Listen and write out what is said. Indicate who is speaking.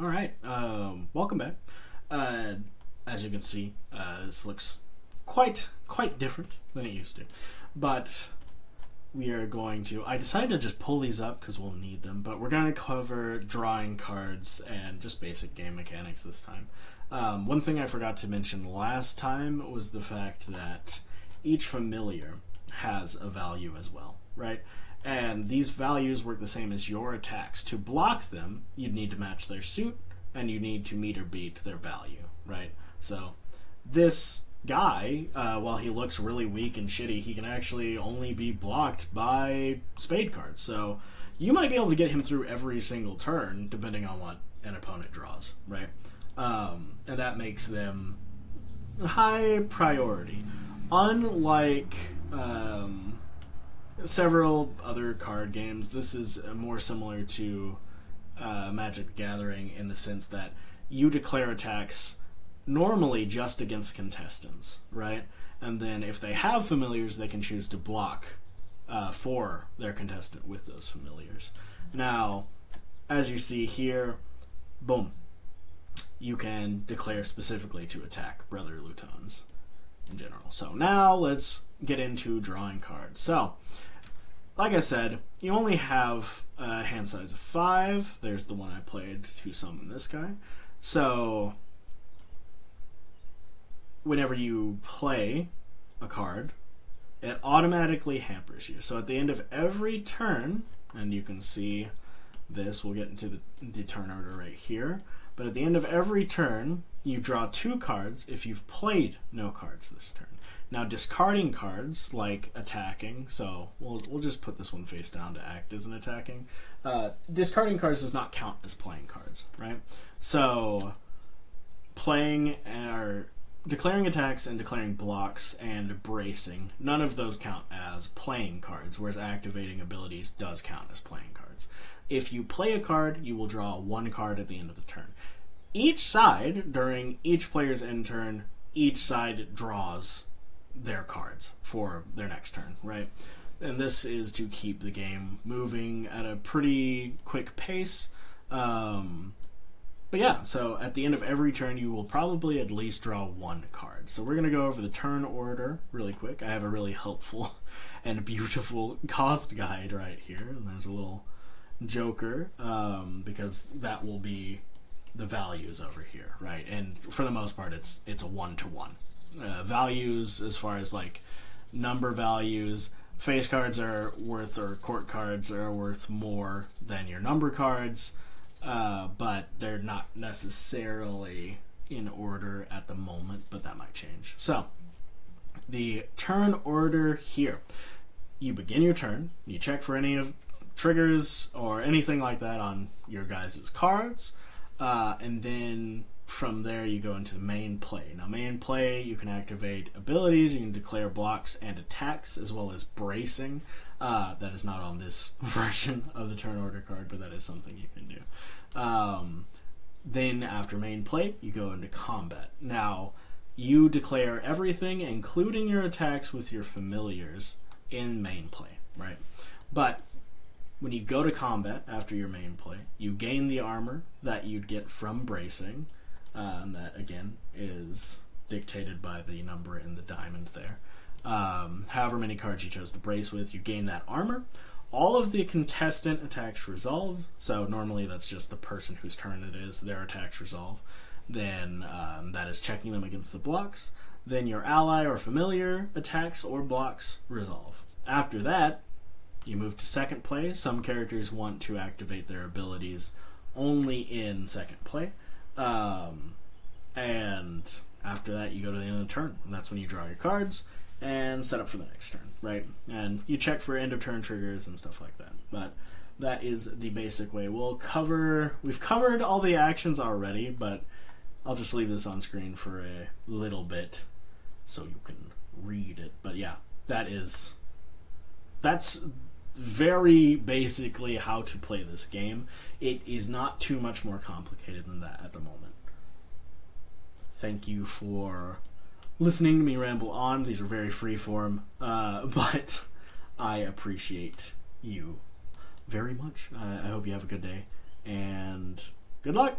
Speaker 1: All right, welcome back. Uh, as you can see, this looks quite different than it used to, but we are going to. I decided to just pull these up because we'll need them, but we're going to cover drawing cards and just basic game mechanics this time. One thing I forgot to mention last time was the fact that each familiar has a value as well, right? And these values work the same as your attacks. To block them, you'd need to match their suit, and you need to meet or beat their value, right? So this guy, while he looks really weak and shitty, he can actually only be blocked by spade cards. So you might be able to get him through every single turn, depending on what an opponent draws, right? And that makes them high priority. Unlike several other card games, this is more similar to Magic the Gathering in the sense that you declare attacks normally just against contestants, right? And then if they have familiars, they can choose to block for their contestant with those familiars. Now, as you see here, boom, you can declare specifically to attack Brother Lutons in general. So now let's get into drawing cards. So, like I said, you only have a hand size of 5. There's the one I played to summon this guy. So, whenever you play a card, it automatically hampers you. So at the end of every turn, and you can see this, we'll get into the turn order right here, but at the end of every turn, you draw 2 cards if you've played no cards this turn. Now, discarding cards, like attacking, so we'll just put this one face down to act as an attacking. Discarding cards does not count as playing cards, right? So, playing or declaring attacks and declaring blocks and bracing, none of those count as playing cards, whereas activating abilities does count as playing cards. If you play a card, you will draw 1 card at the end of the turn. Each side, during each player's end turn, each side draws their cards for their next turn, right? And this is to keep the game moving at a pretty quick pace. But yeah, so at the end of every turn, you will probably at least draw 1 card. So we're going to go over the turn order really quick. I have a really helpful and beautiful cost guide right here. And there's a little joker, because that will be the values over here, right? And for the most part, it's a 1-to-1. Values as far as like number values, face cards are worth, or court cards are worth more than your number cards, but they're not necessarily in order at the moment, but that might change. So the turn order here, you begin your turn, you check for any of triggers or anything like that on your guys' cards, and then from there you go into the main play. Now, main play, you can activate abilities, you can declare blocks and attacks, as well as bracing. That is not on this version of the turn order card, but that is something you can do. Then after main play, you go into combat. Now, you declare everything, including your attacks with your familiars, in main play, right? But when you go to combat after your main play, you gain the armor that you'd get from bracing. That, again, is dictated by the number in the diamond there. However many cards you chose to brace with, you gain that armor. All of the contestant attacks resolve. So normally that's just the person whose turn it is, their attacks resolve. Then that is checking them against the blocks. Then your ally or familiar attacks or blocks resolve. After that, you move to second play. Some characters want to activate their abilities only in second play. And after that, you go to the end of the turn. And that's when you draw your cards and set up for the next turn, right? And you check for end of turn triggers and stuff like that. But that is the basic way. We've covered all the actions already, but I'll just leave this on screen for a little bit so you can read it. But yeah, that's very basically how to play this game. It is not too much more complicated than that at the moment. Thank you for listening to me ramble on. These are very freeform, but I appreciate you very much. I hope you have a good day, and good luck!